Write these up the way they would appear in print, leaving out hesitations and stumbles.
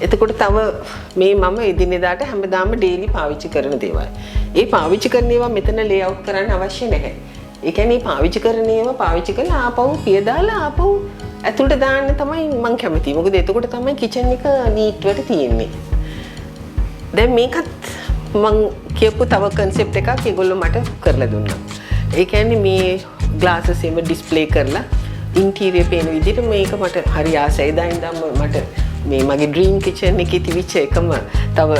එතකොට තව මේ මම එදිනෙදාට හැමදාම ඩේලි පාවිච්චි කරන දේවල්. ඒ පාවිච්චි කරන ඒවා මෙතන ලේඅවුට් කරන්න අවශ්‍ය නැහැ. ඒ කියන්නේ පාවිච්චි කරන ඒවා පාවිච්චි කරලා ආපහු පිය දාලා ආපහු ඇතුළට දාන්න තමයි මම කැමතියි. මොකද එතකොට තමයි කිචන් එක නීට් වට තියෙන්නේ. දැන් මේකත් මම කියපු තව කන්සෙප්ට් එකක් ඒගොල්ලෝ මට කරලා දුන්නා. ඒ කියන්නේ මේ ග්ලාසස් එහෙම ඩිස්ප්ලේ කරලා ඉන්ටීරියර් පේන විදිහට මේක මට හරි ආසයි. එදා ඉඳන්ම මට මේ මගේ ඩ්‍රීම් කිචන් එකේ තිබිච්ච එකම තව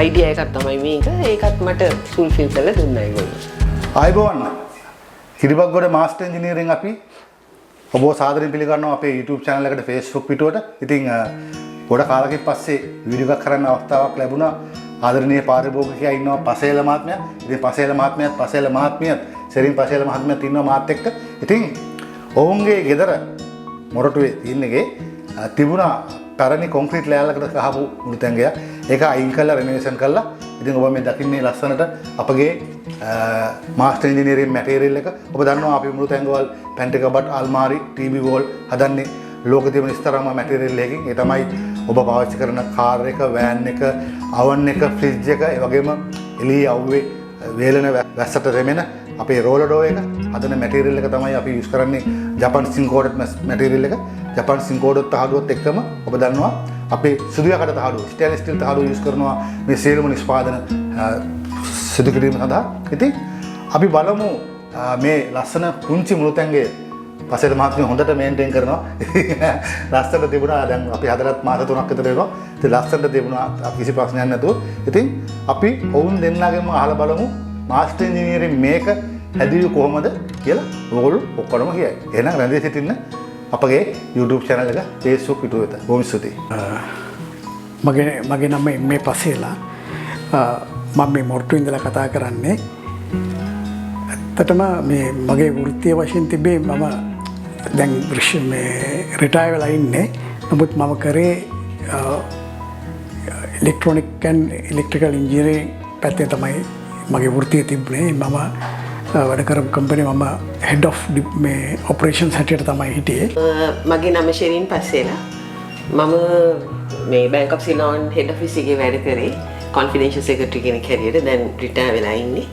අයිඩියා එකක් තමයි මේක. ඒකත් මට ෆුල්ෆිල් කරලා දුන්නා ඒගොල්ලෝ. ආයුබෝවන්. හිරිබක්ගොඩ මාස්ටර් ඉංජිනේරින් අපි ඔබව සාදරයෙන් පිළිගන්නවා අපේ YouTube channel එකට Facebook පිටුවට. ඉතින් ගොඩ කාලෙකින් පස්සේ වීඩියෝ එකක් කරන්න අවස්ථාවක් ලැබුණා. ආදරණීය පාරිභෝගිකයා ඉන්නවා පසේල මහත්මයා. ඉතින් පසේල මහත්මියත් සෙරින් පසේල මහත්මියත් ඉන්නවා මාත් එක්ක. ඉතින් ඔවුන්ගේ ගෙදර මොරටුවේ තියෙනගේ තිබුණා පැරණි කොන්ක්‍රීට් ලෑල්ලකට ගහපු මුළුතැංගයක්. ඒක අයින් කරලා රෙනෝවේෂන් කරලා ඉතින් ඔබ මේ දකින්නේ ලස්සනට අපගේ මාස්ටර් ඉංජිනේරින් මැටීරියල් එක. ඔබ දන්නවා අපි මුළුතැංගවල් පැන්ටි කබඩ් අල්මාරි ටීවී වෝල් හදන්නේ ලෝකෙ තියෙන ඉස්තරම මැටීරියල් එකකින්. ඒ තමයි ඔබ පාවිච්චි කරන කාර් එක, වෑන් එක, අවන් එක, ෆ්‍රිජ් එක, ඒ වගේම එළියේ අවුවේ වේලන වැස්සට රෙමෙන අපේ රෝලර් ඩෝ එක හදන මැටීරියල් එක තමයි අපි යූස් කරන්නේ. ජපාන් සින්කෝඩඩ් මැටීරියල් එක. ජපාන් සින්කෝඩඩ් තහඩුවත් එක්කම ඔබ දන්නවා අපේ සුදු යකඩ තහඩුව, ස්ටේන්ලස් ස්ටිල් තහඩුව යූස් කරනවා මේ සියලුම නිෂ්පාදන සිදු කිරීම සඳහා. ඉතින් අපි බලමු මේ ලස්සන පුංචි මුළුතැංගේ පසේල මහත්මිය හොඳට මේන්ටේන් කරනවා. ලස්සනට තිබුණා. දැන් අපි හදලත් මාස 3ක් විතර වෙනවා. ඉතින් ලස්සනට තිබුණා කිසි ප්‍රශ්නයක් නැතුව. ඉතින් අපි ඔවුන් දෙන්නාගෙන්ම අහලා බලමු මාස්ටර් ඉංජිනේරින් මේක හැදුවේ කොහොමද කියලා ඔයගොල්ලෝ ඔක්කොම කියයි. එහෙනම් රැඳී සිටින්න අපගේ YouTube channel එක Facebook පිටුව වෙත. බොහොම ස්තුතියි. මගේ නම මේ පසේලා. මම මේ මොරටු ඉඳලා කතා කරන්නේ. ඇත්තටම මේ මගේ වෘත්තීය වශයෙන් තිබේ මම දැන් මේ රිටයර් වෙලා ඉන්නේ. නමුත් මම කරේ ඉලෙක්ට්‍රොනික් ඇන්ඩ් ඉලෙක්ට්‍රිකල් ඉන්ජිනියරින් පැත්තේ තමයි මගේ වෘත්තිය තිබුණේ. මම වැඩ කරපු කම්පැනි මම හෙඩ් ඔෆ් මේ ඔපරේෂන්ස් හැටියට තමයි හිටියේ. මගේ නම ෂෙරින් පස්සේලා. මම මේ bank of Ceylon head office එකේ වැඩ කරේ කොන්ෆිඩෙන්ෂල් සෙක්‍රටරි කෙනෙක් හැටියට. දැන් රිටයර් වෙලා ඉන්නේ.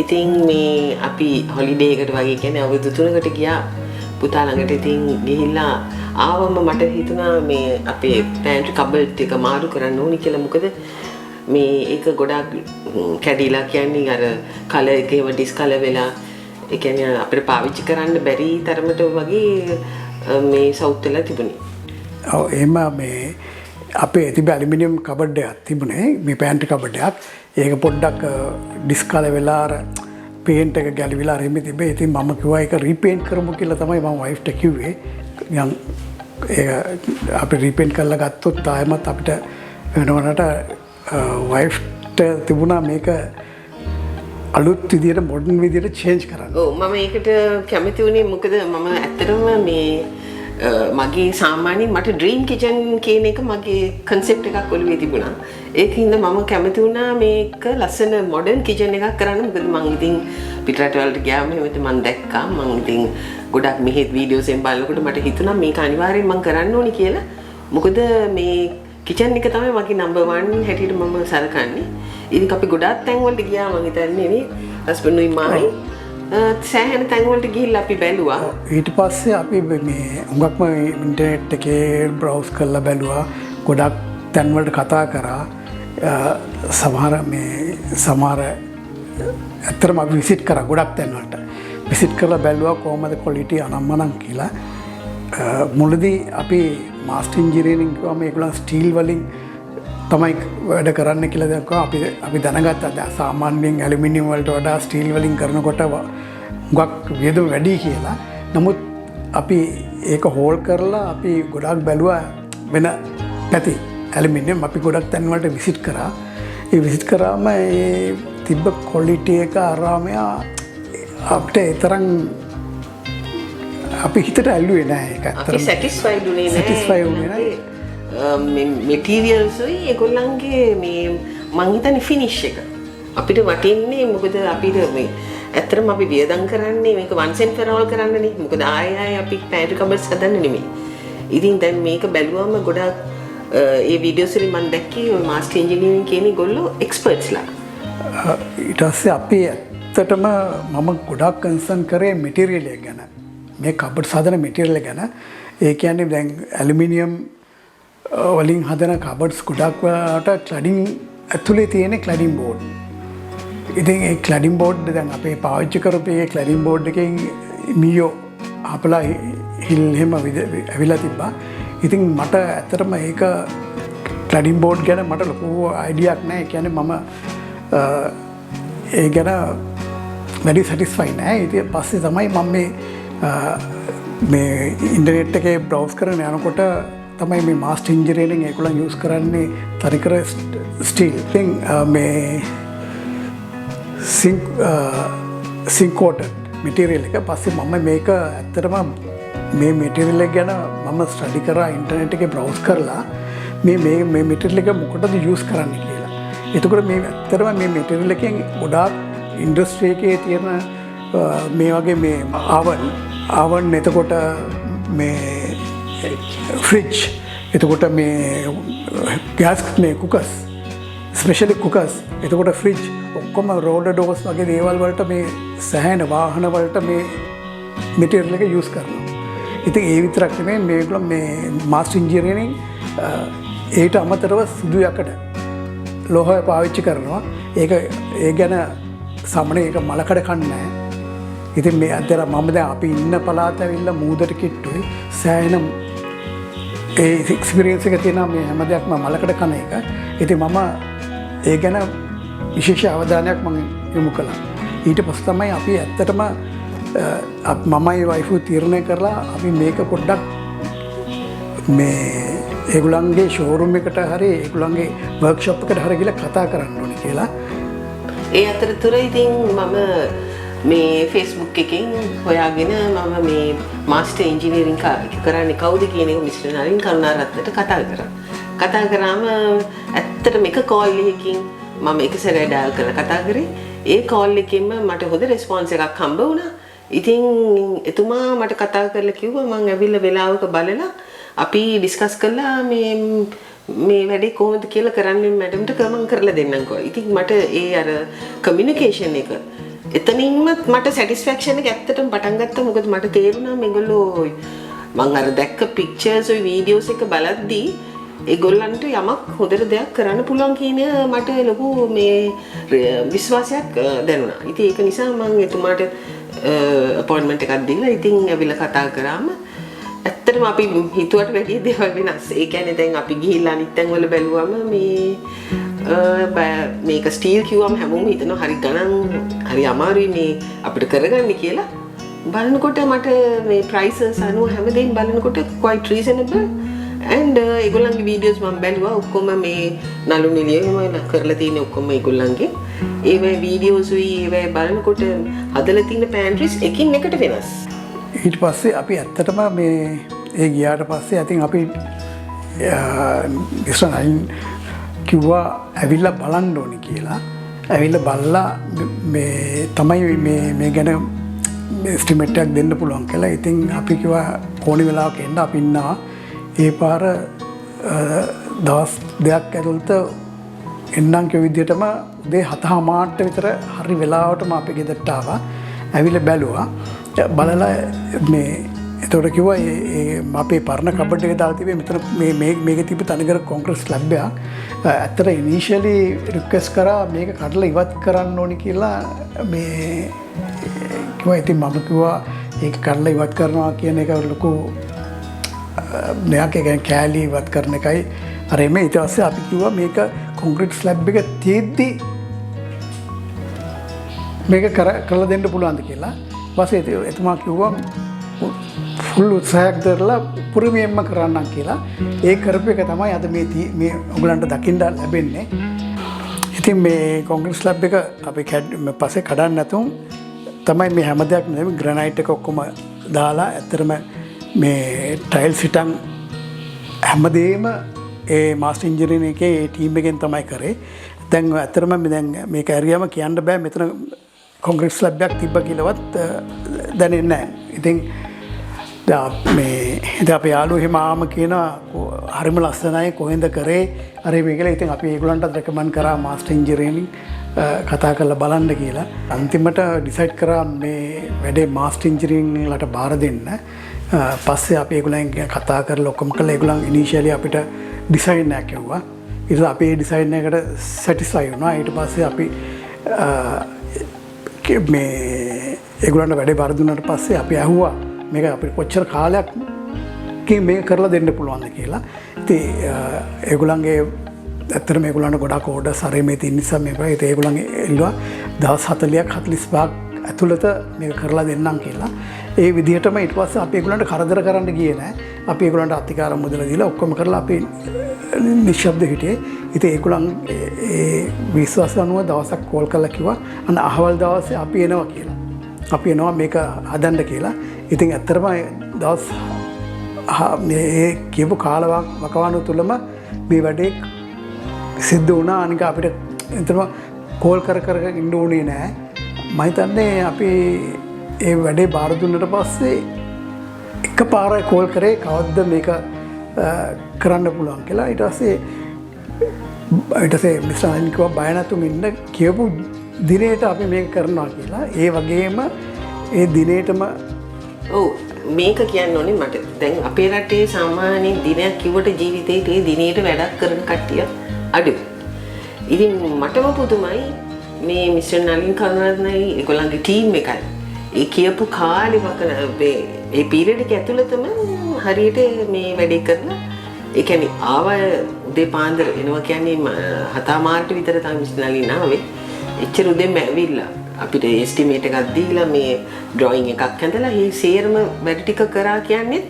ඉතින් මේ අපි හොලිඩේ එකට වගේ කියන්නේ අවුරුදු 3කට ගියා පුතා ළඟට. ඉතින් ගිහිල්ලා ආවම මට හිතුණා මේ අපේ පැන්ට්‍රි කබඩ් එක මාරු කරන්න ඕනි කියලා. මොකද මේ ඒක ගොඩාක් කැඩිලා කියන්නේ අර කලර් එකේම ඩිස්කලර් වෙලා ඒ කියන්නේ අපිට පාවිච්චි කරන්න බැරි තරමට වගේ මේ සවුත් වෙලා තිබුණේ. ඔව් එහෙම මේ අපේ තිබ්බ ඇලුමිනියම් කබඩ් එකක් තිබුණේ මේ පැන්ට්‍රි කබඩ් එකක්. ඒක පොඩ්ඩක් ඩිස්කලර් වෙලා අර පේන්ට් එක ගැලවිලා රෙමි තිබේ. ඉතින් මම කිව්වා ඒක රීපේන්ට් කරමු කියලා තමයි මම වයිෆ්ට කිව්වේ. නිකන් ඒක අපි රීපේන්ට් කරලා ගත්තොත් ආයෙමත් අපිට වෙනවනට වයිෆ්ට තිබුණා මේක අලුත් විදියට මොඩර්න් විදියට චේන්ජ් කරන්න. ඔව් මම ඒකට කැමති වුණේ මොකද මම ඇත්තටම මේ මගේ සාමාන්‍යයෙන් මට ඩ්‍රීම් කිචන් කියන එක මගේ කන්සෙප්ට් එකක් ඔළුවේ තිබුණා. ඒකින්ද මම කැමති වුණා මේක ලස්සන මොඩර්න් කිචන් එකක් කරන්න. මොකද මම ඉතින් පිටරට වලට ගියාම එහෙම මම දැක්කා. මම ඉතින් ගොඩක් මෙහෙත් වීඩියෝස් එකෙන් බලනකොට මට හිතුණා මේක අනිවාර්යෙන් මම කරන්න ඕනි කියලා. මොකද මේ කිචන් එක තමයි මගේ නම්බර් 1 හැටියට මම සලකන්නේ. ඉතින් අපි ගොඩාක් තැන් වලට ගියා මම හිතන්නේ නේ. හස්බන්ඩ්ුයි මායි සෑහෙන තැන් වලට ගිහිල්ලා අපි බැලුවා. ඊට පස්සේ අපි මේ හුඟක්ම ඉන්ටර්නෙට් එකේ බ්‍රවුස් කරලා බැලුවා. ගොඩක් තැන් වලට කතා කරා. සමහර ඇත්තටම අපි විසිට් කරා ගොඩක් තැන් වලට. විසිට් කරලා බැලුවා කොහොමද ක්වොලිටි අනම්මනම් කියලා. මුලදී අපි මාස්ටර් ඉංජිනේරින් කිව්වම ඒගොල්ලන් ස්ටීල් වලින් තමයි වැඩ කරන්න කියලා දැක්කා. අපි දැනගත්තා සාමාන්‍යයෙන් ඇලුමිනියම් වලට වඩා ස්ටීල් වලින් කරනකොට හුඟක් වියදම වැඩි කියලා. නමුත් අපි ඒක හෝල් කරලා අපි ගොඩක් බැලුවා වෙන පැති ඇලුමිනියම්. අපි ගොඩක් තැන් වලට විසිට් කරා. ඒ විසිට් කරාම ඒ තිබ්බ ක්වොලිටි එක අරාම අපිට ඒ තරම් අපි හිතට ඇල්ලුවේ නෑ. ඒක අපි සැටිස්ෆයිඩ් උනේ නෑ. මෙටීරියල්ස් උයි ඒගොල්ලන්ගේ මේ මං හිතන්නේ ෆිනිෂ් එක අපිට වටින්නේ. මොකද අපිට මේ ඇත්තටම අපි වියදම් කරන්නේ මේක once and for all කරන්නනේ. මොකද ආයෙ අපි පැන්ට්‍රි කබඩ්ස් හදන්න නෙමෙයි. ඉතින් දැන් මේක බැලුවම ගොඩක් ඒ වීඩියෝස් වලින් මම දැක්කේ ඔය මාස්ටර් ඉංජිනේරින් කියන ගොල්ලෝ එක්ස්පර්ට්ස්ලා. ඊට පස්සේ අපි ඇත්තටම මම ගොඩක් කන්සර්න් කරේ මෙටීරියල් එක ගැන. මේ කබඩ් සාධන මෙටීරියල් ගැන. ඒ කියන්නේ දැන් ඇලුමිනියම් වලින් හදන කබඩ්ස් ගොඩක් වලට ක්ලඩින් ඇතුලේ තියෙන ක්ලඩින් බෝඩ්. ඉතින් ඒ ක්ලඩින් බෝඩ් දැන් අපේ පාවිච්චි කරපු ඒ ක්ලඩින් බෝඩ් එකෙන් මියෝ අපලා හිල් එහෙම ඇවිල්ලා තිබ්බා. ඉතින් මට ඇත්තටම ඒක ක්ලඩින් බෝඩ් ගැන මට ලොකු අයිඩියාවක් නැහැ. ඒ කියන්නේ මම ඒ ගැන වැඩි සැටිස්ෆයි නැහැ. ඉතින් පස්සේ තමයි මම මේ ඉන්ටර්නෙට් එකේ බ්‍රවුස් කරන යනකොට තමයි මේ මාස්ටර් ඉංජිනේරින් ඒගොල්ලන් යූස් කරන්නේ තනිකර ස්ටිල්. ඉතින් මේ සිංක් කෝටඩ් මෙටීරියල් එක. පස්සේ මම මේක ඇත්තටම මේ මෙටීරියල් එක ගැන මම ස්ටඩි කරා ඉන්ටර්නෙට් එකේ බ්‍රවුස් කරලා මේ මෙටීරියල් එක මොකටද යූස් කරන්නේ කියලා. එතකොට මේ ඇත්තටම මේ මෙටීරියල් එකෙන් ගොඩාක් ඉන්ඩස්ට්‍රි එකේ තියෙන මේ වගේ මේ ආවන් එතකොට මේ ෆ්‍රිජ් එතකොට මේ ගෑස් මේ කුකර්ස් ස්පෙෂලි කුකර්ස් එතකොට ෆ්‍රිජ් ඔක්කොම රෝලර් ඩෝර්ස් වගේ දේවල් වලට මේ සෑහෙන වාහන වලට මේ මෙටීරියල් එක යූස් කරනවා. ඉතින් ඒ විතරක් නෙමෙයි මේගොල්ලෝ මේ මාස්ටර් ඉංජිනේරින් ඒට අමතරව සුදු යකඩ ලෝහය පාවිච්චි කරනවා. ඒක ඒ ගැන සාමාන්‍ය ඒක මලකඩ කන්නේ නැහැ. ඉතින් මේ අතර මම දැන් අපි ඉන්න පළාත ඇවිල්ලා මූදට කිට්ටුයි සෑහෙන ඒ එක්ස්පීරියන්ස් එක තියෙනවා මේ හැම දෙයක්ම මලකඩ කන එක. ඉතින් මම ඒ ගැන විශේෂ අවධානයක් මම යොමු කළා. ඊට පස්සේ තමයි අපි ඇත්තටම මමයි වයිෆු තීරණය කරලා අපි මේක පොඩ්ඩක් මේ ඒගොල්ලන්ගේ ෂෝරූම් එකට හරි ඒගොල්ලන්ගේ වර්ක්ෂොප් එකට හරි ගිහලා කතා කරන්න ඕනේ කියලා. ඒ අතරතුර ඉතින් මම මේ Facebook එකෙන් හොයාගෙන මම මේ මාස්ටර් ඉංජිනේරින් කරන්නේ කවුද කියන එක මිස්ටර් නලින් කරුණාරත්නට කතා කරා. කතා කරාම ඇත්තටම එක කෝල් එකකින් මම එක සැරේ ඩයල් කරලා කතා කරේ. ඒ කෝල් එකෙන්ම මට හොඳ රෙස්පොන්ස් එකක් හම්බ වුණා. ඉතින් එතුමා මට කතා කරලා කිව්වා මම ඇවිල්ලා වෙලාවක බලලා අපි ඩිස්කස් කළා මේ වැඩේ කොහොමද කියලා කරන්නේ මැඩම්ට කමන් කරලා දෙන්නම්කෝ. ඉතින් මට ඒ අර කමියුනිකේෂන් එක එතනින්ම මට සැටිස්ෆැක්ෂන් එක ඇත්තටම පටන් ගත්තා. මොකද මට තේරුණා මේගොල්ලෝ මම අර දැක්ක පික්චර්ස් ඔය වීඩියෝස් එක බලද්දී ඒගොල්ලන්ට යමක් හොඳට දෙයක් කරන්න පුළුවන් කියන මට ලොකු මේ විශ්වාසයක් දැනුණා. ඉතින් ඒක නිසා මම එතුමාට අපොයින්ට්මන්ට් එකක් දීලා ඉතින් ඇවිල්ලා කතා කරාම ඇත්තටම අපි හිතුවට වැඩිය දේවල් වෙනස්. ඒ කියන්නේ දැන් අපි ගිහිල්ලා අනිත් තැන් වල බැලුවම මේක ස්ටීල් කිව්වම හැමෝම හිතනවා හරි ගණන් හරි අමාරුයි මේ අපිට කරගන්න කියලා. බලනකොට මට මේ ප්‍රයිසස් අනුව හැමදේම බලනකොට quite reasonable and ඒගොල්ලන්ගේ වීඩියෝස් මම බැලුවා. ඔක්කොම මේ නළු නිලියම කරලා තියෙන ඔක්කොම ඒගොල්ලන්ගේ ඒවේ වීඩියෝස් උයි ඒවේ බලනකොට හදලා තියෙන පැන්ට්‍රිස් එකින් එකට වෙනස්. ඊට පස්සේ අපි ඇත්තටම මේ ඒ ගියාට පස්සේ I think අපි ඉස්සරහින් කිව්වා ඇවිල්ලා බලන්න ඕනේ කියලා. ඇවිල්ලා බලලා මේ තමයි මේ ගැන එස්ටිමේට් එකක් දෙන්න පුළුවන් කියලා. ඉතින් අපි කිව්වා ඕනි වෙලාවක එන්න අපි ඉන්නවා. ඒ පාර දවස් දෙකක් ඇතුළත එන්නම් කිය විදිහටම උදේ 7:00ට විතර හරි වෙලාවටම අපි ගෙදරට ආවා. ඇවිල්ලා බැලුවා. බලලා මේ එතකොට කිව්වා අපේ පරණ කබඩ් එක දාලා තිබේ මෙතන මේකේ තිබ්බ තනිකර කොන්ක්‍රීට් ස්ලැබ් එකක්. ඇත්තට ඉනිෂියලි රික්වෙස්ට් කරා මේක කඩලා ඉවත් කරන්න ඕනි කියලා මේ කිව්වා. ඉතින් මම කිව්වා ඒක කඩලා ඉවත් කරනවා කියන එක ලොකු දෙයක්. ඒ කෑලි ඉවත් කරන එකයි අර එමේ. ඊට පස්සේ අපි කිව්වා මේක කොන්ක්‍රීට් ස්ලැබ් එක තියෙද්දි මේක කරලා දෙන්න පුළුවන්ද කියලා. ඊපස්සේ එතුමා කිව්වා ෆුල් උත්සාහයක් දරලා පුරමියෙන්ම කරන්නම් කියලා. ඒ කරපු එක තමයි අද මේ ඔයගලන්ට දකින්න ලැබෙන්නේ. ඉතින් මේ කොන්ක්‍රීට් ස්ලැබ් එක අපි පස්සේ කඩන්න නැතුම් තමයි මේ හැම දෙයක් නෙමෙයි ග්‍රැනයිට් එක ඔක්කොම දාලා ඇත්තටම මේ ටයිල්ස් හිටන් හැමදේම ඒ මාස්ටර් ඉංජිනේරින් එකේ ඒ ටීම් එකෙන් තමයි කරේ. දැන් ඇත්තටම දැන් මේක ඇරියම කියන්න බෑ මෙතන කොන්ක්‍රීට් ස්ලැබ් එකක් තිබ්බ කියලාවත් දැනෙන්නේ නැහැ. ඉතින් මේ අපේ යාළුවෝ එහෙම ආම කියනවා හරිම ලස්සනයි කොහෙන්ද කරේ අර මේ කියලා. ඉතින් අපි ඒගොල්ලන්ටත් රෙකමන්ඩ් කරා මාස්ටර් ඉන්ජිනියරින් කතා කරලා බලන්න කියලා. අන්තිමට ඩිසයිඩ් කරා මේ වැඩේ මාස්ටර් ඉන්ජිනියරින් වලට බාර දෙන්න. පස්සේ අපි ඒගොල්ලන් කතා කරලා ඔක්කොම කළා. ඒගොල්ලන් ඉනිෂියලි අපිට ඩිසයින් එකක් කිව්වා. ඊට පස්සේ අපි ඒ ඩිසයින් එකට සැටිස්ෆයි වුණා. ඊට පස්සේ අපි මේ ඒගොල්ලන්ට වැඩේ බාර දුන්නාට පස්සේ අපි ඇහුවා මේක අපිට කොච්චර කාලයක් මේක කරලා දෙන්න පුළුවන්ද කියලා. ඉතින් ඒගොල්ලන්ගේ ඇත්තටම ඒගොල්ලන්ට ගොඩාක් ඕඩර්ස් හරි මේ තියෙන නිසා මේක ඒගොල්ලන් එල්ලුවා දවස් 40ක් 45ක් ඇතුළත මේක කරලා දෙන්නම් කියලා. ඒ විදිහටම ඊට පස්සේ අපි ඒගොල්ලන්ට කරදර කරන්න ගියේ නෑ. අපි ඒගොල්ලන්ට අතිකාර මුදල දීලා ඔක්කොම කරලා අපි නිශ්ශබ්ද හිටියේ. ඉතින් ඒගොල්ලන් ඒ විශ්වාස අනුව දවසක් කෝල් කරලා කිව්වා අන්න අහවල් දවසේ අපි එනවා කියලා. අපි එනවා මේක හදන්න කියලා. ඉතින් ඇත්තටම දවස් මේ කියපු කාලවකවානුව තුළම මේ වැඩේ සිද්ධ වුණා. අනික අපිට එතරම් කෝල් කර ඉන්න ඕනේ නෑ. මම හිතන්නේ අපි ඒ වැඩේ බාර දුන්නට පස්සේ එකපාරයි කෝල් කරේ කවද්ද මේක කරන්න පුළුවන් කියලා. ඊට පස්සේ මිස්ටර් අනිල් කිව්වා බය නැතුව ඉන්න කියපු දිනේට අපි මේක කරනවා කියලා. ඒ වගේම ඒ දිනේටම ඔව් මේක කියන්න ඕනේ මට. දැන් අපේ රටේ සාමාන්‍යයෙන් දිනයක් කිව්වට ජීවිතේට ඒ දිනේට වැඩක් කරන කට්ටිය අඩුයි. ඉතින් මටම පුදුමයි මේ මිස්ටර් නලින් කරුණාරත්නයි ඒගොල්ලන්ගේ ටීම් එකයි. ඒ කියපු කාලේ ඒ පීරියඩ් එක ඇතුළතම හරියට මේ වැඩේ කරලා ඒ කියන්නේ ආව උදේ පාන්දර එනවා කියන්නේ 7 මාර්ට විතර තමයි මිස්ටර් නලින් ආවේ. එච්චර උදේම ඇවිල්ලා අපිට එස්ටිමේට් එකක් දීලා මේ ඩ්‍රොයින් එකක් හදලා මේ සේරම වැඩ ටික කරා කියන්නේ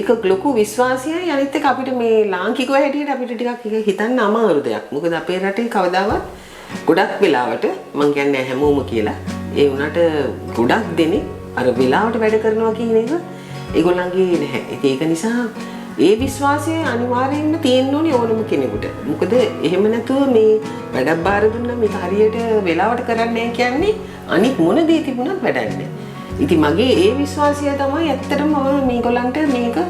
ඒක ලොකු විශ්වාසයයි. අනිත් එක අපිට මේ ලාංකිකව හැටියට අපිට ටිකක් හිතන්න අමාරු දෙයක්. මොකද අපේ රටේ කවදාවත් ගොඩක් වෙලාවට මං කියන්නේ හැමෝම කියලා ඒ වුණාට ගොඩක් දෙනේ අර වෙලාවට වැඩ කරනවා කියන එක ඒගොල්ලන්ගේ නැහැ. ඒක නිසා ඒ විශ්වාසය අනිවාර්යයෙන්ම තියෙන්න ඕනේ ඕනම කෙනෙකුට. මොකද එහෙම නැතුව මේ වැඩක් බාර දුන්නා මේක හරියට වෙලාවට කරන්නේ නැහැ කියන්නේ අනිත් මොන දේ තිබුණත් වැඩක් නැහැ. ඉතින් මගේ ඒ විශ්වාසය තමයි ඇත්තටම මම මේගොල්ලන්ට මේක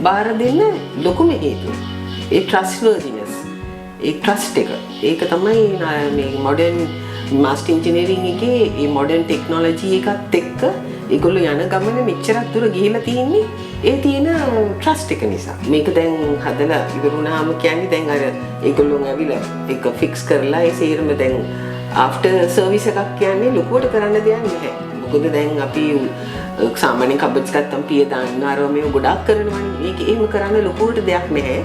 බාර දෙන්න ලොකුම හේතුව. ඒ trustworthiness, ඒ trust එක. ඒක තමයි මේ modern master engineering එකේ මේ modern technology එකත් එක්ක ඒගොල්ලෝ යන ගමන මෙච්චරක් දුර ගිහිලා තියෙන්නේ ඒ තියෙන trust එක නිසා. මේක දැන් හදලා ඉවරුණාම කියන්නේ දැන් අර ඒගොල්ලෝ ඇවිල්ලා ඒක fix කරලා ඒ සේරම දැන් after service එකක් කියන්නේ ලොකුවට කරන්න දෙයක් නැහැ. මොකද දැන් අපි සාමාන්‍යයෙන් කබඩ්ස් ගත්තම් පිය දාන්න අර මේ ගොඩක් කරනවනේ. මේක එහෙම කරන්න ලොකුවට දෙයක් නැහැ.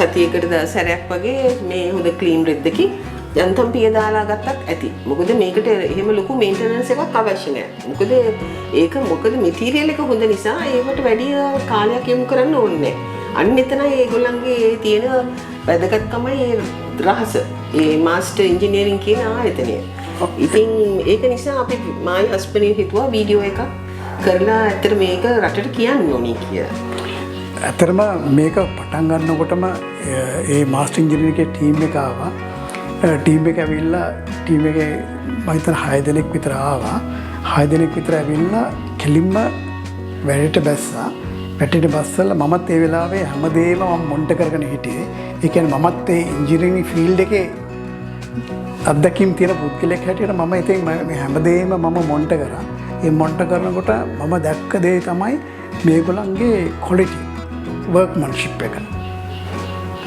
සතියකට සැරයක් වගේ මේ හොඳ ක්ලීන් රෙද්දකින් යන්තම් පිය දාලා ගත්තත් ඇති. මොකද මේකට එහෙම ලොකු මේන්ටනන්ස් එකක් අවශ්‍ය නැහැ. මොකද මැටීරියල් එක හොඳ නිසා ඒකට වැඩි කාලයක් යොමු කරන්න ඕනේ නැහැ. අන්න එතනයි ඒගොල්ලන්ගේ තියෙන වැදගත්කමයි ඒ රහස. ඒ මාස්ටර් ඉන්ජිනියරින් කියන ආයතනය. ඉතින් ඒක නිසා අපි මායි හස්බන්ඩ් හිතුවා වීඩියෝ එකක් කරලා ඇත්තට මේක රටට කියන්න ඕනේ කියලා. ඇත්තටම මේක පටන් ගන්නකොටම ඒ මාස්ටර් ඉන්ජිනියරින් එකේ ටීම් එක ආවා. ටීම් එක ඇවිල්ලා ටීම් එකේ මම හිතන 6 දෙනෙක් විතර ආවා. 6 දෙනෙක් විතර ඇවිල්ලා කෙලින්ම වැඩට බැස්සා. වැඩට බස්සලා මමත් ඒ වෙලාවේ හැමදේම මම මොන්ට කරගෙන හිටියේ. ඒ කියන්නේ මමත් ඒ ඉන්ජිනියරින් ෆීල්ඩ් එකේ අත්දැකීම් තියෙන පුද්ගලෙක් හැටියට මම ඉතින් මේ හැමදේම මම මොන්ට කරා. ඒ මොන්ට කරනකොට මම දැක්ක දේ තමයි මේගොල්ලන්ගේ ක්වොලිටි workmanship එක.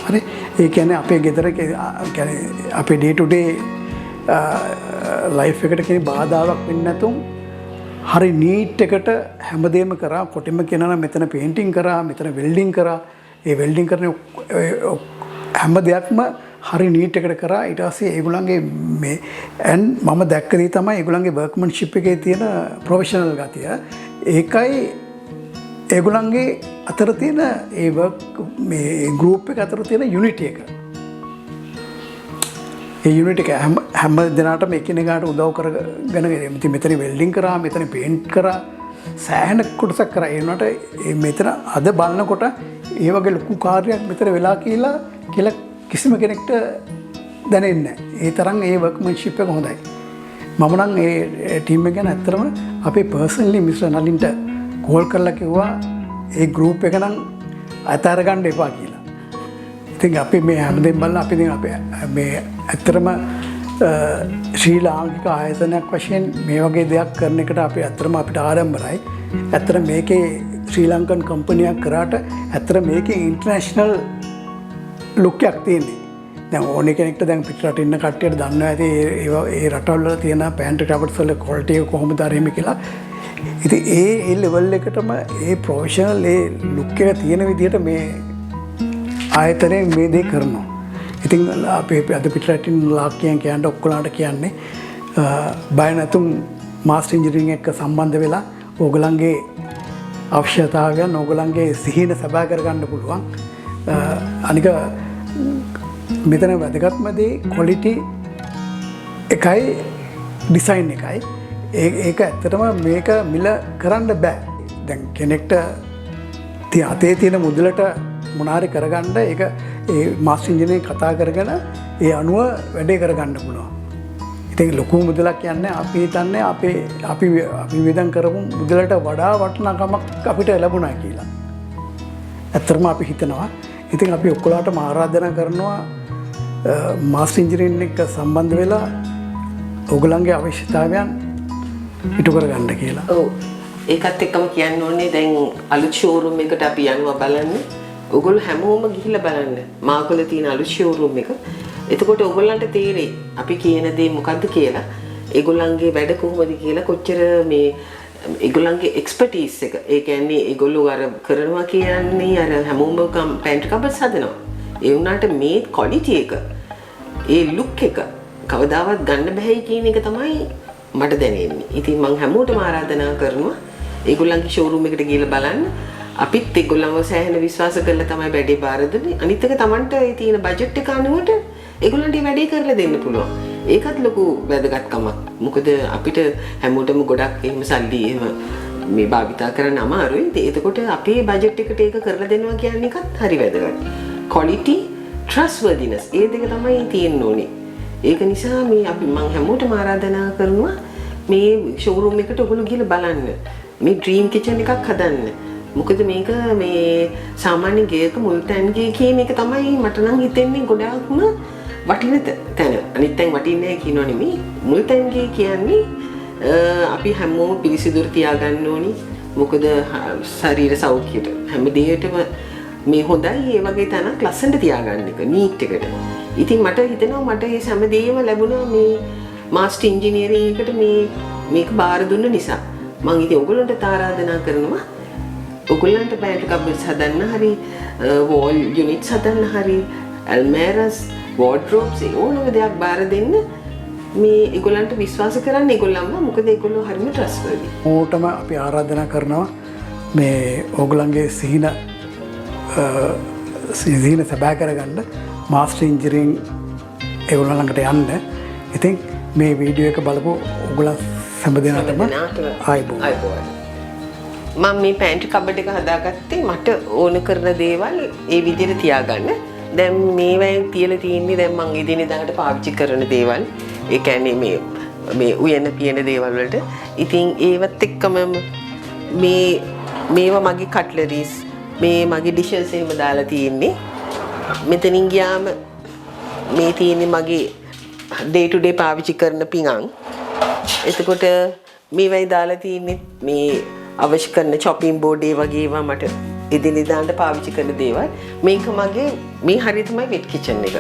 හරි ඒ කියන්නේ අපේ ගෙදර කියන්නේ අපේ day to day life එකට කියන්නේ බාධාවක් වෙන්නේ නැතුම් හරි නීට් එකට හැමදේම කරා. කොටිම කියනවා මෙතන පේන්ටිං කරා, මෙතන වෙල්ඩිං කරා. ඒ වෙල්ඩිං කරන හැම දෙයක්ම හරි නීට් එකට කරා. ඊට පස්සේ ඒගොල්ලන්ගේ මේ මම දැක්ක දේ තමයි ඒගොල්ලන්ගේ workmanship එකේ තියෙන ප්‍රොෆෙෂනල් ගතිය. ඒකයි ඒගොල්ලන්ගේ අතර තියෙන ඒ මේ ගෲප් එක අතර තියෙන යුනිටි එක. ඒ යුනිටි එක හැම දිනකටම එකිනෙකාට උදව් කරගෙන ඉතින් මෙතන වෙල්ඩින් කරා, මෙතන පේන්ට් කරා, සෑහෙන කොටසක් කරා. ඒ වුණාට මෙතන අද බලනකොට ඒ වගේ ලොකු කාර්යයක් මෙතන වෙලා කියලා කිසිම කෙනෙක්ට දැනෙන්නේ නැහැ. ඒ තරම් ඒ workmanship එක හොඳයි. මම නම් ඒ ටීම් එක ගැන ඇත්තටම අපේ පර්සනලි මිස්ටර් නලින්ට කෝල් කරලා කිව්වා ඒ ගෲප් එක නම් අතහැර ගන්න එපා කියලා. ඉතින් අපි මේ හැමදේම බලලා අපි ඉතින් අපි මේ ඇත්තටම ශ්‍රී ලාංකික ආයතනයක් වශයෙන් මේ වගේ දෙයක් කරන එකට අපි ඇත්තටම අපිට ආඩම්බරයි. ඇත්තට මේකේ ශ්‍රී ලංකන් කම්පනියක් කරාට ඇත්තට මේකේ ඉන්ටර්නැෂනල් ලුක් එකක් තියෙන්නේ. දැන් ඕනේ කෙනෙක්ට දැන් පිටරට ඉන්න කට්ටියට දන්නවා ඇති ඒ රටවල් වල තියෙන පැන්ට්‍රි කවර්ස් වල ක්වොලිටි එක කොහොමද අරෙමි කියලා. ඉතින් ඒ ලෙවල් එකටම ඒ ප්‍රොෆෙෂනල් ඒ ලුක් එක තියෙන විදිහට මේ ආයතනය මේ දේ කරනවා. ඉතින් අපි අද පිටරටින් ලාක්කයන් කියන්න ඔක්කොලාට කියන්නේ බය නැතුම් මාස්ටර් ඉන්ජිනියරින් එක්ක සම්බන්ධ වෙලා ඕගොල්ලන්ගේ අවශ්‍යතාවයන් ඕගොල්ලන්ගේ සිහින සබා කරගන්න පුළුවන්. අනික මෙතන වැදගත්ම දේ ක්වොලිටි එකයි ඩිසයින් එකයි. ඒක ඇත්තටම මේක මිල කරන්න බෑ. දැන් කෙනෙක්ට අතේ තියෙන මුදලට මොනාරි කරගන්න ඒක ඒ මාස්ටර් ඉන්ජිනියරින් කතා කරගෙන ඒ අනුව වැඩේ කරගන්න පුළුවන්. ඉතින් ලොකු මුදලක් කියන්නේ අපි හිතන්නේ අපි වියදම් කරපු මුදලට වඩා වටිනාකමක් අපිට ලැබුණා කියලා. ඇත්තටම අපි හිතනවා. ඉතින් අපි ඔක්කොලාටම ආරාධනා කරනවා මාස්ටර් ඉන්ජිනියරින් එක්ක සම්බන්ධ වෙලා ඔයගොල්ලන්ගේ අවශ්‍යතාවයන් ඉටු කරගන්න කියලා. ඔව්. ඒකත් එක්කම කියන්න ඕනේ දැන් අලුත් ෂෝරූම් එකට අපි යනවා බලන්න. ඔයගොල්ලෝ හැමෝම ගිහිල්ලා බලන්න. මාගොල්ල තියෙන අලුත් ෂෝරූම් එක. එතකොට ඔයගොල්ලන්ට තේරෙයි අපි කියන දේ මොකද්ද කියලා. ඒගොල්ලන්ගේ වැඩ කොහොමද කියලා කොච්චර මේ ඒගොල්ලන්ගේ එක්ස්පර්ටීස් එක. ඒ කියන්නේ ඒගොල්ලෝ අර කරනවා කියන්නේ අර හැමෝම පැන්ට් කබර්ස් හදනවා. ඒ වුණාට මේ ක්වොලිටි එක ඒ ලුක් එක කවදාවත් ගන්න බැහැ කියන එක තමයි මට දැනෙන්නේ. ඉතින් මම හැමෝටම ආරාධනා කරනවා ඒගොල්ලන්ගේ ෂෝරූම් එකට ගිහලා බලන්න. අපිත් ඒගොල්ලන්ව සෑහෙන විශ්වාස කරලා තමයි වැඩේ බාර දුන්නේ. අනිත් එක Tamanට ඒ තියෙන බජට් එක අනුවට ඒගොල්ලන්ට මේ වැඩේ කරලා දෙන්න පුළුවන්. ඒකත් ලොකු වැදගත්කමක්. මොකද අපිට හැමෝටම ගොඩක් එහෙම සල්ලි එහෙම මේ භාවිතා කරන්න අමාරුයි. එතකොට අපේ බජට් එකට ඒක කරලා දෙනවා කියන්නේ එකත් හරි වැදගත්. quality trustworthiness ඒ දෙක තමයි තියෙන්න ඕනේ. ඒක නිසා මේ අපි මම හැමෝටම ආරාධනා කරනවා මේ ෂෝරූම් එකට ඔයගොල්ලෝ ගිහලා බලන්න. මේ ඩ්‍රීම් කිචන් එකක් හදන්න. මොකද මේක මේ සාමාන්‍ය ගේක මුල් තැන් ගේ කියන එක තමයි මට නම් හිතෙන්නේ ගොඩාක්ම වටින තැන. අනිත් තැන් වටින්නේ නැහැ කියනෝ නෙමෙයි. මුල් තැන් ගේ කියන්නේ අපි හැමෝම පිරිසිදුර තියාගන්න ඕනි. මොකද ශරීර සෞඛ්‍යයට හැම දෙයකටම මේ හොඳයි ඒ වගේ තැනක් ලස්සනට තියාගන්න එක නීට් එකට. ඉතින් මට හිතෙනවා මට මේ හැම දෙයක්ම ලැබුණා මේ මාස්ටර් ඉන්ජිනියරින් එකට මේක බාර දුන්න නිසා. මම ඉතින් ඔයගොල්ලන්ට ආරාධනා කරනවා ඔයගොල්ලන්ට පැන්ට් කබර්ස් හදන්න හරි වෝල් යුනිට්ස් හදන්න හරි ඇල්මේරස් වෝඩ්‍රෝබ්ස් ඕනම දෙයක් බාර දෙන්න මේ ඒගොල්ලන්ට විශ්වාස කරන්න ඒගොල්ලන්ව මොකද ඒගොල්ලෝ හරිම ට්‍රස්ට්වර්දි. ඕටම අපි ආරාධනා කරනවා මේ ඕගොල්ලන්ගේ සිහින සැබෑ කරගන්න මාස්ටර් ඉන්ජිනියරින් ඒගොල්ලන් ළඟට යන්න. ඉතින් මේ වීඩියෝ එක බලපු ඔයගොල්ලන් හැම දෙනාටම ආයිබෝවන්. මම මේ පැන්ට් කබඩ් එක හදාගත්තේ මට ඕන කරන දේවල් ඒ විදිහට තියාගන්න. දැන් මේවෙන් තියලා තියෙන්නේ දැන් මම එදිනෙදාට පාවිච්චි කරන දේවල්. ඒ කියන්නේ මේ උයන පියන දේවල් වලට. ඉතින් ඒවත් එක්කම මේවා මගේ කට්ලරිස් මේ මගේ ඩිෂස් එහෙම දාලා තියෙන්නේ. මෙතනින් ගියාම මේ තියෙන්නේ මගේ ඩේ ටු ඩේ පාවිච්චි කරන පිඟන්. එතකොට මේවයි දාලා තියෙන්නේ මේ අවශ්‍ය කරන චොපින් බෝඩ් ඒ වගේ ඒවා මට එදිනෙදාට පාවිච්චි කරන දේවල්. මේක මගේ මේ හරිය තමයි වෙට් කිචන් එක.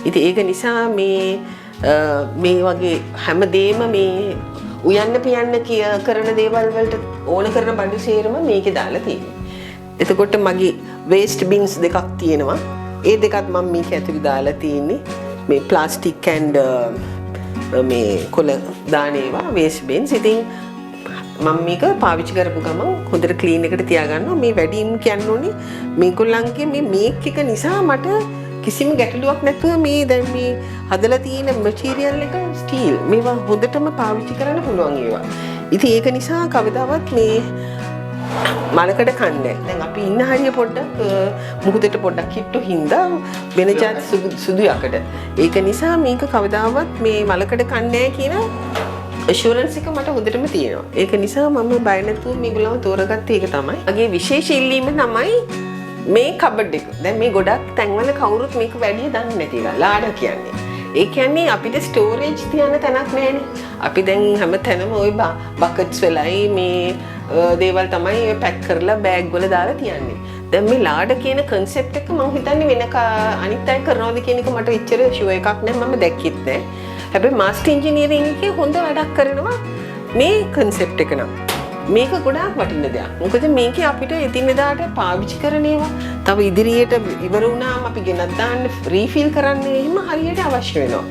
ඉතින් ඒක නිසා මේ වගේ හැමදේම මේ උයන්න පියන්න කරන දේවල් වලට ඕන කරන බඩු සේරම මේකේ දාලා තියෙනවා. එතකොට මගේ වේස්ට් බින්ස් දෙකක් තියෙනවා. ඒ දෙකත් මම මේක ඇතුලේ දාලා තියෙන්නේ. මේ ප්ලාස්ටික් ඇන්ඩ් මේ කොළ දාන ඒවා වේස්ට් බින්ස්. ඉතින් මම මේක පාවිච්චි කරපු ගමන් හොඳට ක්ලීන් එකට තියාගන්නවා. මේ වැඩිම කියන්න ඕනේ මේගොල්ලන්ගේ මේ මේක් එක නිසා මට කිසිම ගැටලුවක් නැතුව මේ දැන් මේ හදලා තියෙන මැටීරියල් එක ස්ටීල්. මේවා හොඳටම පාවිච්චි කරන්න පුළුවන් ඒවා. ඉතින් ඒක නිසා කවදාවත් මේ මලකඩ කන්නේ. දැන් අපි ඉන්න හරිය පොඩ්ඩක් මුහුදට පොඩ්ඩක් හිටු හින්දා වෙන જાති සුදු යකඩ. ඒක නිසා මේක කවදාවත් මේ මලකඩ කන්නේ නැහැ කියන assurance එක මට හොඳටම තියෙනවා. ඒක නිසා මම බය නැතුව මේගොල්ලෝ තෝරගත්තේ ඒක තමයි. මගේ විශේෂ ඉල්ලීම තමයි මේ කබඩ් එක. දැන් මේ ගොඩක් තැන්වල කවුරුත් මේක වැඩි දන්නේ නැති එක. ලාඩ කියන්නේ. ඒ කියන්නේ අපිට ස්ටෝරේජ් තියන්න තැනක් නැහැනේ. අපි දැන් හැම තැනම ওই බකට්ස් වෙලයි මේ දේවල් තමයි පැක් කරලා බෑග් වල දාලා තියන්නේ. දැන් මේ ලාඩ කියන concept එක මම හිතන්නේ වෙන අනිත් අය කරනවද කියන එක මට එච්චර ෂුවර් එකක් නැහැ. මම දැක්කෙත් නැහැ. හැබැයි මාස්ටර් ඉංජිනේරින් එකේ හොඳ වැඩක් කරනවා මේ concept එක නම්. මේක ගොඩාක් වටින දෙයක්. මොකද මේකේ අපිට එදිනෙදාට පාවිච්චි කරන ඒවා තව ඉදිරියට ඉවර වුණාම අපි ගෙනත් දාන්න රීෆිල් කරන්න එහෙම හරියට අවශ්‍ය වෙනවා.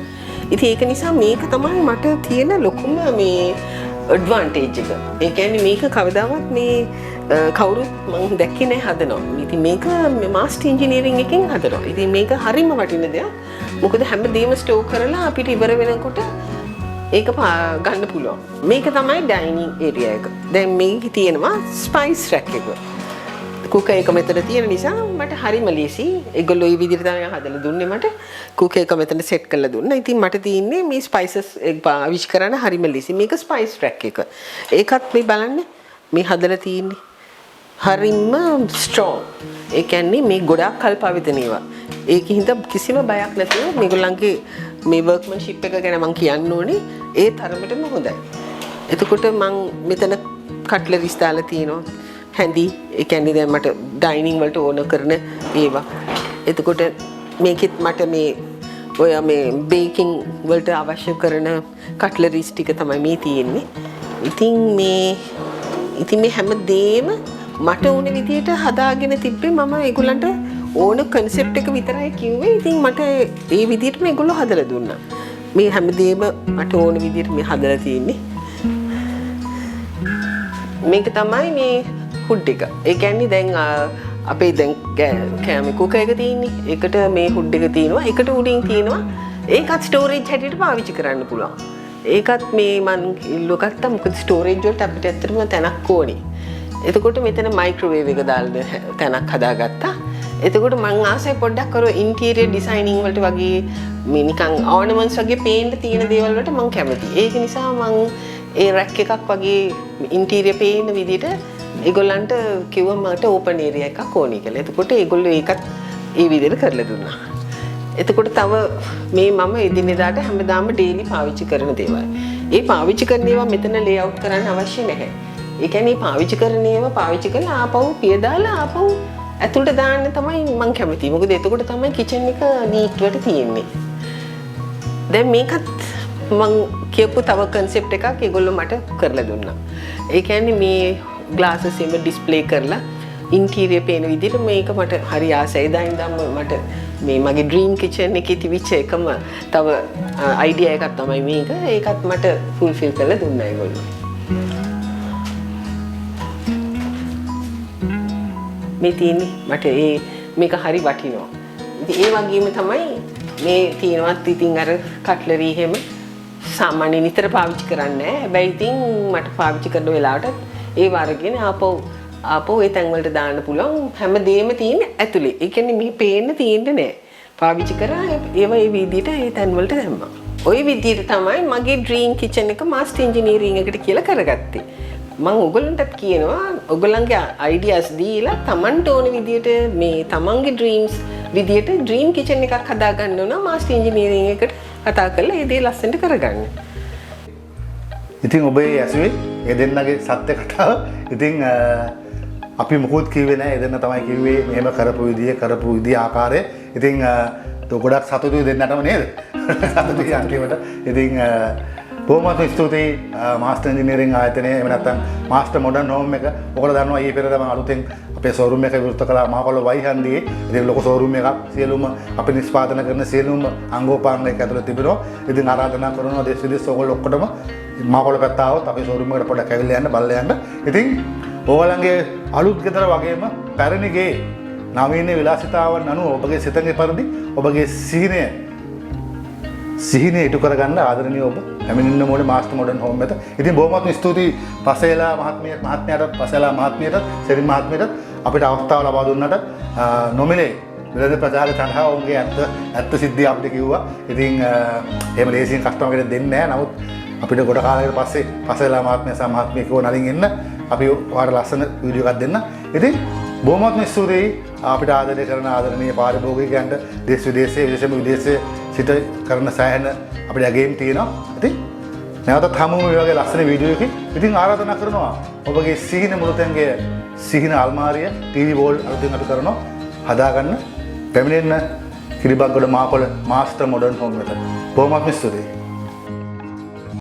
ඉතින් ඒක නිසා මේක තමයි මට තියෙන ලොකුම මේ ඇඩ්වාන්ටේජ් එක. ඒ කියන්නේ මේක කවදාවත් මේ කවුරුත් මම දැක්කේ නැහැ හදනවා. ඉතින් මේක මාස්ටර් ඉංජිනේරින් එකෙන් හදනවා. ඉතින් මේක හරිම වටින දෙයක්. මොකද හැමදේම ස්ටෝර් කරලා අපිට ඉවර වෙනකොට ඒක ගන්න පුළුවන්. මේක තමයි ඩයිනින් ඒරියා එක. දැන් මේකේ තියෙනවා ස්පයිස් රැක් එක. කුකර් එක මෙතන තියෙන නිසා මට හරිම ලීසි. ඒගොල්ලෝ මේ විදිහට තමයි හදලා දුන්නේ මට. කුකර් එක මෙතන සෙට් කරලා දුන්නා. ඉතින් මට තියෙන්නේ මේ ස්පයිසස් පාවිච්චි කරන්න හරිම ලීසි. මේක ස්පයිස් රැක් එක. ඒකත් මේ බලන්න මේ හදලා තියෙන්නේ. හරිම ස්ට්‍රෝං. ඒ කියන්නේ මේ ගොඩාක් කල් පවතින ඒවා. ඒකින්ද කිසිම බයක් නැතුව මේගොල්ලන්ගේ මේ වර්ක්මන්ෂිප් එක ගැන මම කියන්න ඕනේ. ඒ තරමටම හොඳයි. එතකොට මම මෙතන කට්ලරිස් දාලා තියෙනවා. හැඳි ඒ කියන්නේ දැන් මට ඩයිනින් වලට ඕන කරන ඒවා. එතකොට මේකෙත් මට මේ ඔය මේ බේකින් වලට අවශ්‍ය කරන කට්ලරිස් ටික තමයි මේ තියෙන්නේ. ඉතින් මේ හැමදේම මට ඕන විදියට හදාගෙන තිබ්බේ මම ඒගොල්ලන්ට ඕන concept එක විතරයි කිව්වේ. ඉතින් මට ඒ විදියට මේගොල්ලෝ හදලා දුන්නා. මේ හැමදේම මට ඕන විදියට මේ හදලා තියෙන්නේ. මේක තමයි මේ හුඩ් එක. ඒ කියන්නේ දැන් අපේ දැන් කෑම කුකර් එක තියෙන්නේ. ඒකට මේ හුඩ් එක තියෙනවා. ඒකට උඩින් තියෙනවා. ඒකත් ස්ටෝරේජ් හැටියට පාවිච්චි කරන්න පුළුවන්. ඒකත් මේ මම ඉල්ලුව ගත්තා. මොකද ස්ටෝරේජ් වලට අපිට ඇත්තටම තැනක් ඕනේ. එතකොට මෙතන මයික්‍රෝවේව් එක දාලා තැනක් හදාගත්තා. එතකොට මං ආසයි පොඩ්ඩක් අර ඉන්ටීරියර් ඩිසයිනින් වලට වගේ මේ නිකන් ඕර්නමන්ට්ස් වගේ පේන්න තියෙන දේවල් වලට මං කැමතියි. ඒක නිසා මං ඒ රැක් එකක් වගේ ඉන්ටීරියර් පේන විදිහට ඒගොල්ලන්ට කිව්වා මට ඕපන් ඒරියා එකක් ඕනේ කියලා. එතකොට ඒගොල්ලෝ ඒකත් ඒ විදිහට කරලා දුන්නා. එතකොට තව මේ මම එදිනෙදාට හැමදාම ඩේලි පාවිච්චි කරන දේවල්. ඒ පාවිච්චි කරන ඒවා මෙතන ලේඅවුට් කරන්න අවශ්‍ය නැහැ. ඒ කියන්නේ පාවිච්චි කරන ඒවා පාවිච්චි කරලා ආපහු පියදාලා ආපහු ඇතුළට දාන්න තමයි මම කැමතියි. මොකද එතකොට තමයි කිචන් එක නීට් වට තියෙන්නේ. දැන් මේකත් මම කියපු තව concept එකක් ඒගොල්ලෝ මට කරලා දුන්නා. ඒ කියන්නේ මේ glasses එක display කරලා interior පේන විදිහට මේක මට හරි ආසයි. එදා ඉඳන්ම මට මේ මගේ dream kitchen එකේ තිබිච්ච එකම තව idea එකක් තමයි මේක. ඒකත් මට fulfill කරලා දුන්නා ඒගොල්ලෝ. මේ තියෙන්නේ මට මේක හරි වටිනවා. ඉතින් ඒ වගේම තමයි මේ තියෙනවත් ඉතින් අර කට්ලරි එහෙම සාමාන්‍ය නිතර පාවිච්චි කරන්නේ නැහැ. හැබැයි ඉතින් මට පාවිච්චි කරන වෙලාවට ඒ වර්ගයෙන් ආපහු ඒ තැන් වලට දාන්න පුළුවන්. හැමදේම තියෙන්නේ ඇතුලේ. ඒ කියන්නේ මේ පේන්න තියෙන්නේ නැහැ. පාවිච්චි කරා ඒවා ඒ විදිහට ඒ තැන් වලට දැම්මා. ওই විදිහට තමයි මගේ ඩ්‍රීම් කිචන් එක මාස්ටර් ඉංජිනේරින් එකට කියලා කරගත්තේ. මම ඔයගොල්ලන්ටත් කියනවා ඔයගොල්ලන්ගේ අයිඩියාස් දීලා Tamanට ඕන විදියට මේ Tamanගේ ඩ්‍රීම්ස් විදියට ඩ්‍රීම් කිචන් එකක් හදාගන්න ඕන මාස්ටර් ඉංජිනේරින් එකට කතා කරලා ඒ දේ ලස්සනට කරගන්න. ඉතින් ඔබේ ඇසුවේ ඒ දෙන්නගේ සත්‍ය කතාව. ඉතින් අපි මොකුත් කිව්වේ නැහැ. ඒ දෙන්න තමයි කිව්වේ මෙහෙම කරපු විදිය ආකාරය. ඉතින් ගොඩක් සතුටුයි දෙන්නටම නේද? සතුටුයි අන්තිමට. ඉතින් බොහොමත් ස්තුතියි මාස්ටර් ඉංජිනේරින් ආයතනයේ එහෙම නැත්නම් මාස්ටර් මොඩර්න් හෝම් එක. ඔයගොල්ලෝ දන්නවා ඊයේ පෙරේද මම අලුතෙන් අපේ ෂෝරූම් එක විවෘත කළා මාපොළ වයිහන්දියේ. ඉතින් ලොකු ෂෝරූම් එකක් සියලුම අපි නිෂ්පාදනය කරන සියලුම අංගෝපාංග එක ඇතුළේ තිබෙනවා. ඉතින් ආරාධනා කරනවා දේශ විදේශ ඔයගොල්ලෝ ඔක්කොටම මාපොළ පැත්ත આવොත් අපේ ෂෝරූම් එකට පොඩ්ඩක් ඇවිල්ලා යන්න බලලා යන්න. ඉතින් ඔයගොල්ලන්ගේ අලුත් ගෙදර වගේම පැරණි ගේ නවීන විලාසිතාවන් අනුව ඔබගේ සිතේ පරිදි ඔබගේ සිහිනය ඉටු කරගන්න ආදරණීය ඔබ පැමිණෙන්න ඕනේ මාස්ටර් මොඩර්න් හෝම් එකට. ඉතින් බොහොමත්ම ස්තුතියි පසේලා මහත්මයාට පසේලා මහත්මියට සෙරින් මහත්මියට අපිට අවස්ථාව ලබා දුන්නට නොමිලේ විරෝධ ප්‍රචාර සඳහා ඔවුන්ගේ ඇත්ත සිද්ධිය අපිට කිව්වා. ඉතින් එහෙම ලේසියෙන් කස්ටමර් කෙනෙක් දෙන්නේ නැහැ. නමුත් අපිට ගොඩ කාලයකට පස්සේ පසෙලා මහත්මයා සහ මහත්මිය කෝ නලින් එන්න අපි ඔයාලට ලස්සන වීඩියෝ එකක් දෙන්න. ඉතින් බොහොමත්ම ස්තුතියි අපිට ආදරය කරන ආදරණීය පාරිභෝගිකයන්ට දේශ විදේශයේ විශේෂයෙන්ම විදේශයේ සිට කරන සෑහෙන අපිට ඇගේම් තියෙනවා. ඉතින් නැවතත් හමු මේ වගේ ලස්සන වීඩියෝ එකකින්. ඉතින් ආරාධනා කරනවා ඔබගේ සිහින මුළුතැන්ගේ සිහින අල්මාරිය ටීවී වෝල් අලුතින් අපි කරනවා හදාගන්න පැමිණෙන්න කිරිබත්ගොඩ මාකොළ මාස්ටර් මොඩර්න් හෝම් එකට. බොහොමත්ම ස්තුතියි.